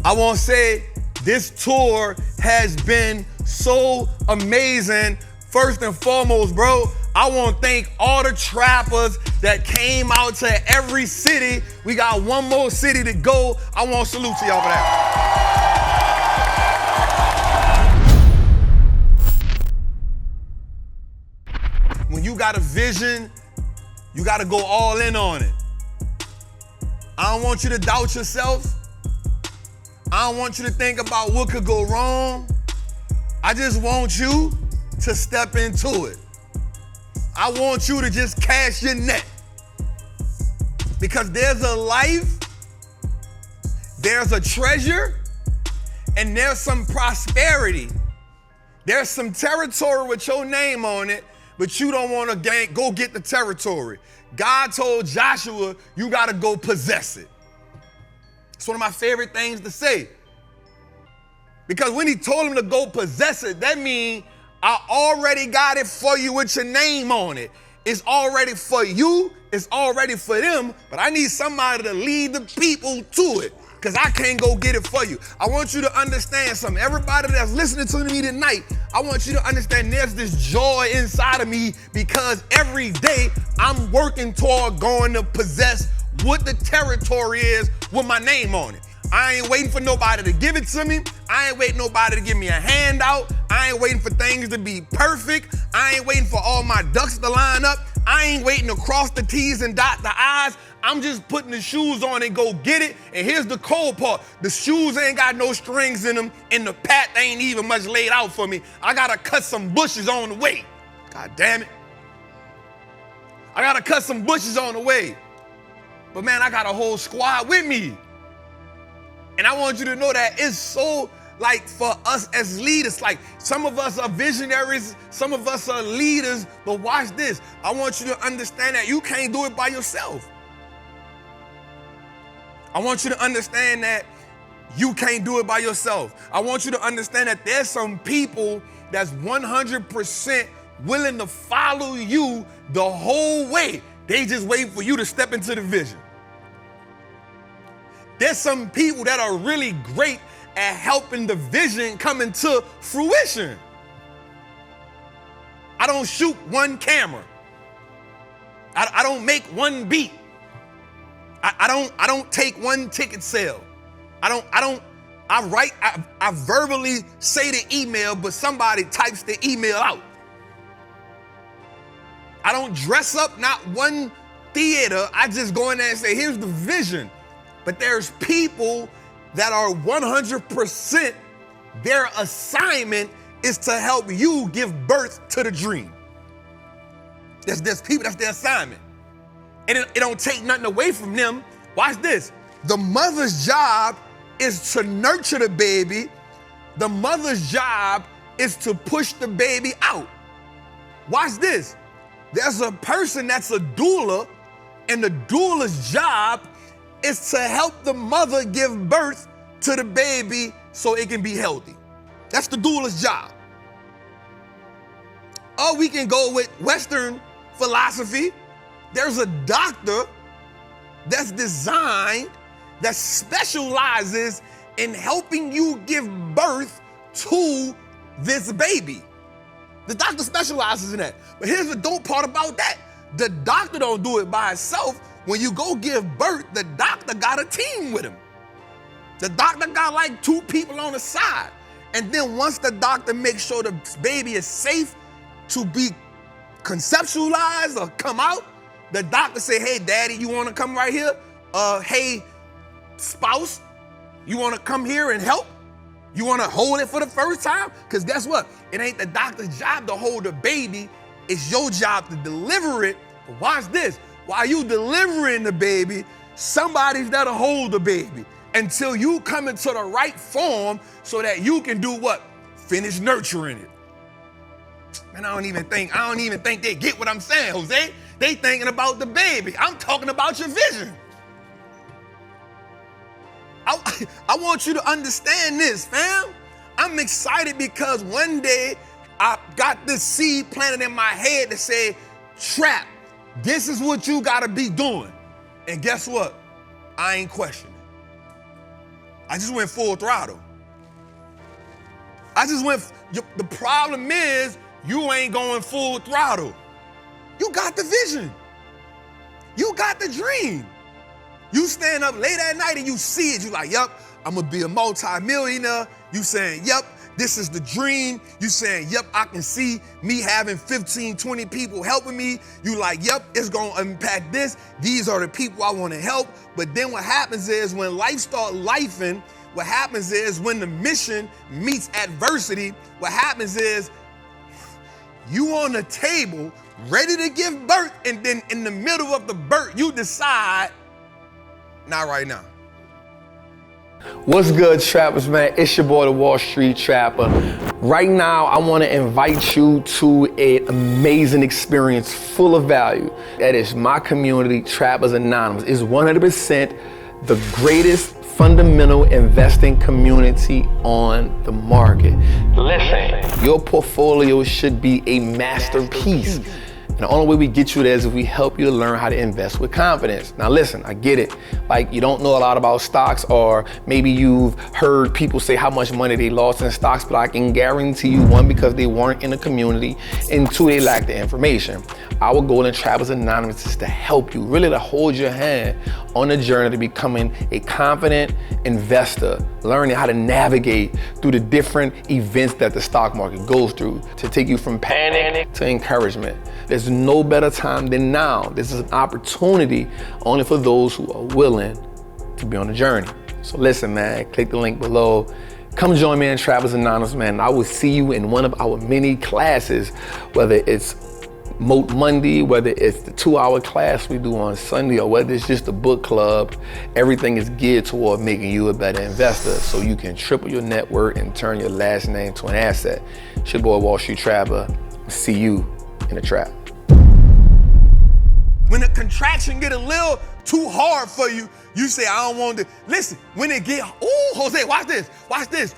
I want to say this tour has been so amazing. First and foremost, bro, I want to thank all the trappers that came out to every city. We got one more city to go. I want to salute to y'all for that. When you got a vision, you got to go all in on it. I don't want you to doubt yourself. I don't want you to think about what could go wrong. I just want you to step into it. I want you to just cast your net. Because there's a life, there's a treasure, and there's some prosperity. There's some territory with your name on it, but you don't want to go get the territory. God told Joshua, you got to go possess it. It's one of my favorite things to say. Because when he told him to go possess it, that means I already got it for you with your name on it. It's already for you, it's already for them, but I need somebody to lead the people to it, because I can't go get it for you. I want you to understand something. Everybody that's listening to me tonight, I want you to understand there's this joy inside of me, because every day I'm working toward going to possess what the territory is with my name on it. I ain't waiting for nobody to give it to me. I ain't waiting nobody to give me a handout. I ain't waiting for things to be perfect. I ain't waiting for all my ducks to line up. I ain't waiting to cross the T's and dot the I's. I'm just putting the shoes on and go get it. And here's the cold part. The shoes ain't got no strings in them, and the path ain't even much laid out for me. I gotta cut some bushes on the way. God damn it. I gotta cut some bushes on the way. But man, I got a whole squad with me. And I want you to know that it's so, like, for us as leaders, like, some of us are visionaries, some of us are leaders, but watch this. I want you to understand that you can't do it by yourself. I want you to understand that you can't do it by yourself. I want you to understand that there's some people that's 100% willing to follow you the whole way. They just wait for you to step into the vision. There's some people that are really great at helping the vision come into fruition. I don't shoot one camera. I don't make one beat. I don't take one ticket sale. I verbally say the email, but somebody types the email out. I don't dress up not one theater. I just go in there and say, here's the vision. But there's people that are 100%, their assignment is to help you give birth to the dream. There's people, that's their assignment. And it don't take nothing away from them. Watch this. The mother's job is to nurture the baby. The mother's job is to push the baby out. Watch this. There's a person that's a doula, and the doula's job is to help the mother give birth to the baby so it can be healthy. That's the doula's job. Or we can go with Western philosophy. There's a doctor that's designed, that specializes in helping you give birth to this baby. The doctor specializes in that. But here's the dope part about that. The doctor don't do it by itself. When you go give birth, the doctor got a team with him. The doctor got like 2 people on the side. And then once the doctor makes sure the baby is safe to be conceptualized or come out, the doctor say, hey, daddy, you want to come right here? Hey, spouse, you want to come here and help? You want to hold it for the first time? Because guess what? It ain't the doctor's job to hold the baby. It's your job to deliver it. But watch this. While you delivering the baby, somebody's there to hold the baby until you come into the right form so that you can do what? Finish nurturing it. Man, I don't even think they get what I'm saying, Jose. They thinking about the baby. I'm talking about your vision. I want you to understand this, fam. I'm excited because one day I got this seed planted in my head to say, Trap, this is what you gotta be doing. And guess what? I ain't questioning. I just went full throttle. The problem is you ain't going full throttle. You got the vision. You got the dream. You stand up late at night and you see it. You like, yup, I'm gonna be a multi-millionaire. You saying, yup, this is the dream. You saying, yup, I can see me having 15, 20 people helping me. You like, yup, it's gonna impact this. These are the people I wanna help. But then what happens is when life start lifing, what happens is when the mission meets adversity, what happens is you on the table ready to give birth, and then in the middle of the birth, you decide, not right now. What's good, trappers, man? It's your boy, the Wall Street Trapper. Right now, I want to invite you to an amazing experience full of value. That is my community, Trappers Anonymous. It's 100% the greatest fundamental investing community on the market. Listen, your portfolio should be a masterpiece. And the only way we get you there is if we help you to learn how to invest with confidence. Now listen, I get it. Like, you don't know a lot about stocks, or maybe you've heard people say how much money they lost in stocks, but I can guarantee you, one, because they weren't in the community, and two, they lack the information. Our goal in Trappers Anonymous is to help you, really to hold your hand on the journey to becoming a confident investor, learning how to navigate through the different events that the stock market goes through to take you from panic to encouragement. There's no better time than now. This is an opportunity only for those who are willing to be on the journey. So listen, man, click the link below. Come join me in Trappers Anonymous, man. I will see you in one of our many classes, whether it's Moat Monday, whether it's the 2-hour class we do on Sunday, or whether it's just a book club. Everything is geared toward making you a better investor so you can triple your net worth and turn your last name to an asset. It's your boy, Wall Street Trapper. See you in the trap. When the contraction get a little too hard for you, you say, I don't want to. Listen, when it get, ooh, Jose, watch this.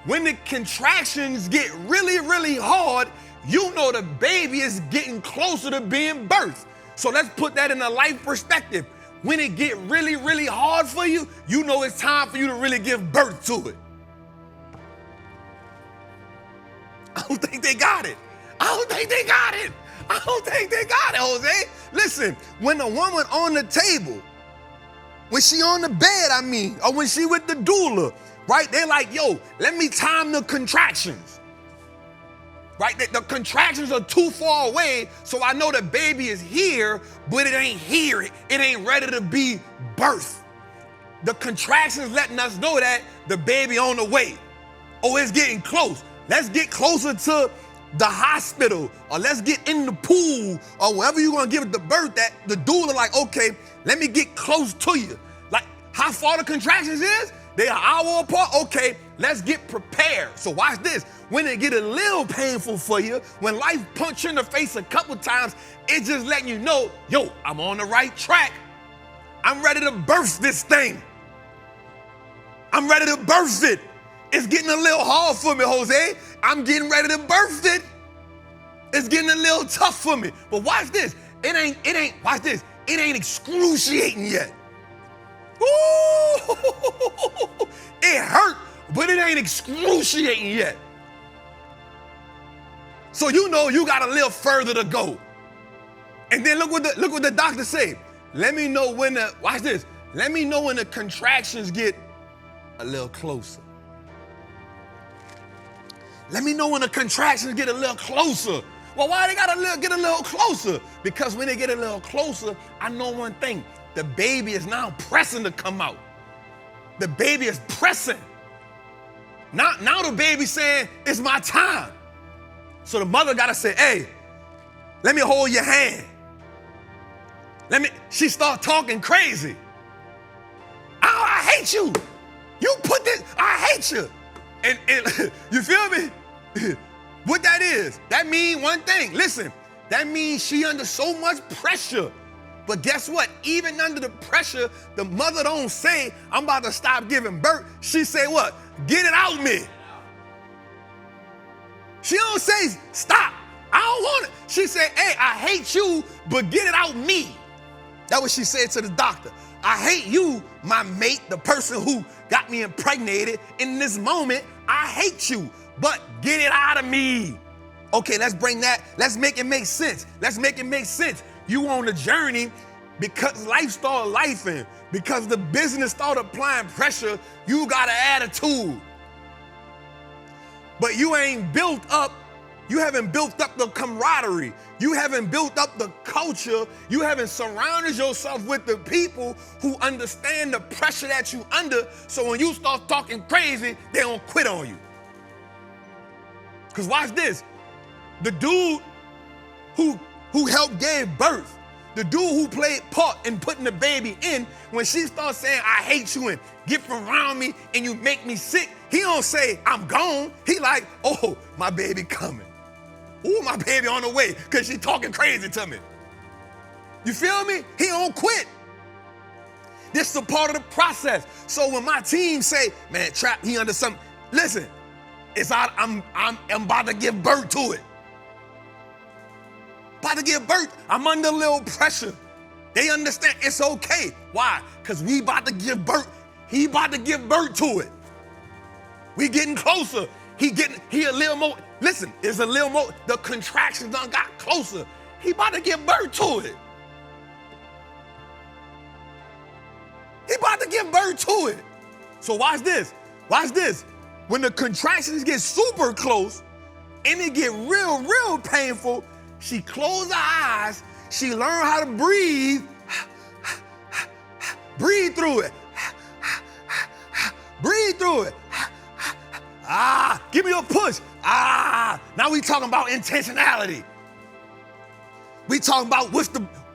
When the contractions get really, really hard, you know the baby is getting closer to being birthed. So let's put that in a life perspective. When it get really, really hard for you, you know it's time for you to really give birth to it. I don't think they got it, Jose. Listen, when a woman on the table, when she on the bed, or when she with the doula, right? They're like, yo, let me time the contractions. Right? The contractions are too far away, so I know the baby is here, but it ain't here. It ain't ready to be birthed. The contractions letting us know that the baby on the way. Oh, it's getting close. Let's get closer to the hospital, or let's get in the pool, or wherever you're gonna give it the birth, that the doula like, okay, let me get close to you. Like, how far the contractions is? They are an hour apart. Okay, let's get prepared. So watch this. When it get a little painful for you, when life punch you in the face a couple times, it's just letting you know, yo, I'm on the right track. I'm ready to birth this thing. I'm ready to birth it. It's getting a little hard for me, Jose. I'm getting ready to birth it. It's getting a little tough for me. But watch this. Watch this. It ain't excruciating yet. Ooh, it hurt, but it ain't excruciating yet. So you know you got a little further to go. And then look what the doctor say. Let me know when watch this. Let me know when the contractions get a little closer. Let me know when the contractions get a little closer. Well, why they gotta get a little closer? Because when they get a little closer, I know one thing. The baby is now pressing to come out. The baby is pressing. Now the baby's saying, it's my time. So the mother gotta say, hey, let me hold your hand. She start talking crazy. Oh, I hate you. You put this, I hate you. And you feel me? What that is, that mean one thing. Listen, that means she under so much pressure. But guess what? Even under the pressure, the mother don't say, I'm about to stop giving birth. She say what? Get it out me. She don't say, stop. I don't want it. She say, hey, I hate you, but get it out me. That's what she said to the doctor. I hate you, my mate, the person who got me impregnated. In this moment, I hate you, but get it out of me. Okay, let's make it make sense. Let's make it make sense. You on a journey because life started lifing, because the business started applying pressure, you got an attitude. But you haven't built up the camaraderie. You haven't built up the culture. You haven't surrounded yourself with the people who understand the pressure that you under, so when you start talking crazy, they don't quit on you. Because watch this. The dude who helped gave birth, the dude who played part in putting the baby in, when she starts saying, I hate you and get from around me and you make me sick, he don't say, I'm gone. He like, oh, my baby coming. Oh, my baby on the way, because she talking crazy to me. You feel me? He don't quit. This is a part of the process. So when my team say, man, Trap, he under something, listen, I'm about to give birth to it. About to give birth. I'm under a little pressure. They understand it's okay. Why? Because we about to give birth. He about to give birth to it. We getting closer. He a little more. Listen, it's a little more. The contractions done got closer. He about to give birth to it. He about to give birth to it. So watch this. Watch this. When the contractions get super close and it get real painful, she closed her eyes. She learned how to breathe. Breathe through it. Breathe through it. Give me a push. Now we talking about intentionality. We talking about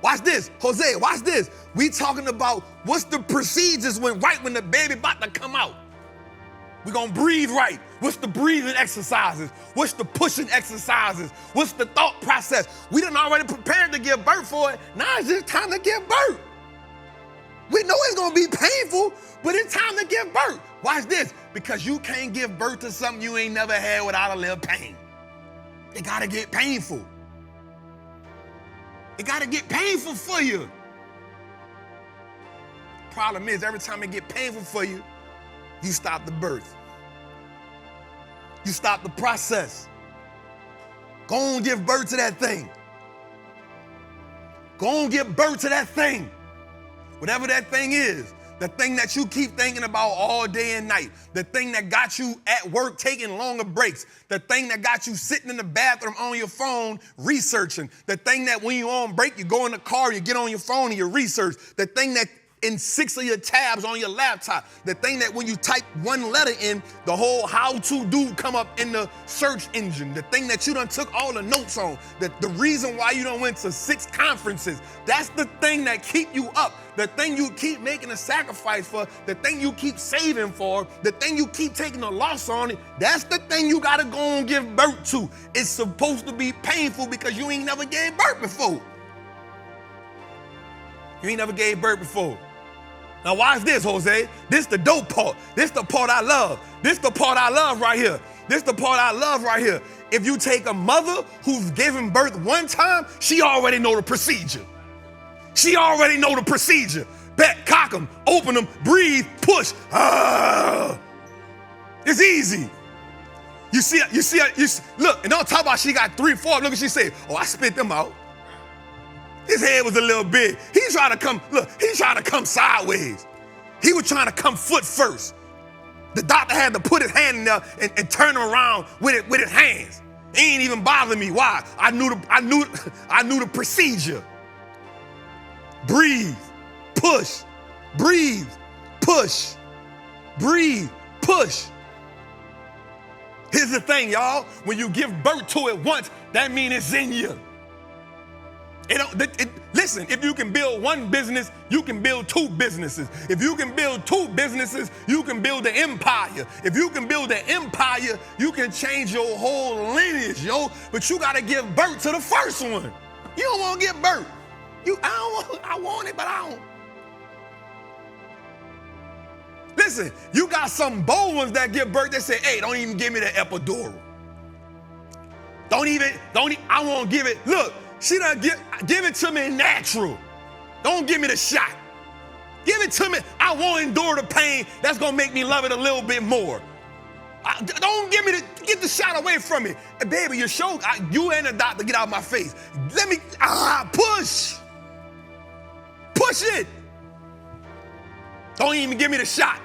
watch this, Jose, watch this. We talking about what's the procedures when the baby about to come out. We gonna breathe right. What's the breathing exercises? What's the pushing exercises? What's the thought process? We done already prepared to give birth for it. Now it's just time to give birth. We know it's gonna be painful, but it's time to give birth. Watch this, because you can't give birth to something you ain't never had without a little pain. It gotta get painful. It gotta get painful for you. Problem is, every time it get painful for you, you stop the birth. You stop the process. Go on, give birth to that thing. Go on, give birth to that thing. Whatever that thing is, the thing that you keep thinking about all day and night, the thing that got you at work taking longer breaks, the thing that got you sitting in the bathroom on your phone researching, the thing that when you're on break, you go in the car, you get on your phone and you research, the thing that in 6 of your tabs on your laptop, the thing that when you type one letter in, the whole how-to do come up in the search engine, the thing that you done took all the notes on, the reason why you done went to 6 conferences, that's the thing that keep you up, the thing you keep making a sacrifice for, the thing you keep saving for, the thing you keep taking a loss on, that's the thing you gotta go and give birth to. It's supposed to be painful because you ain't never gave birth before. You ain't never gave birth before. Now watch this, Jose. This the dope part. This the part I love. This the part I love right here. This the part I love right here. If you take a mother who's given birth one time, she already know the procedure. She already know the procedure. Bet, cock them, open them, breathe, push. It's easy. You see, look, and don't talk about she got 3, 4. Look what she said. Oh, I spit them out. His head was a little big. He's trying to come sideways. He was trying to come foot first. The doctor had to put his hand in there and turn him around with his hands. It ain't even bother me. Why? I knew the procedure. Breathe, push, breathe, push, breathe, push. Here's the thing, y'all. When you give birth to it once, that means it's in you. Listen, if you can build one business, you can build 2 businesses. If you can build 2 businesses, you can build an empire. If you can build an empire, you can change your whole lineage, yo. But you gotta give birth to the first one. You don't wanna give birth. I want it, but I don't. Listen, you got some bold ones that give birth that say, hey, don't even give me the epidural. I won't give it. Look, she done give it to me natural. Don't give me the shot. Give it to me. I won't endure the pain. That's gonna make me love it a little bit more. Don't get the shot away from me. Baby, your show, you and the doctor, get out of my face. Let me, push. Push it. Don't even give me the shot.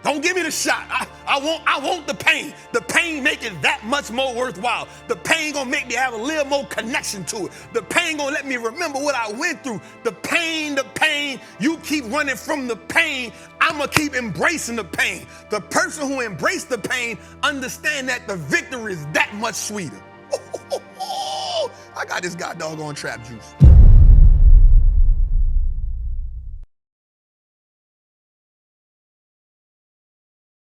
Don't give me the shot. I want the pain. The pain make it that much more worthwhile. The pain gonna make me have a little more connection to it. The pain gonna let me remember what I went through. The pain, you keep running from the pain. I'ma keep embracing the pain. The person who embraced the pain understand that the victory is that much sweeter. I got this guy doggone trap juice.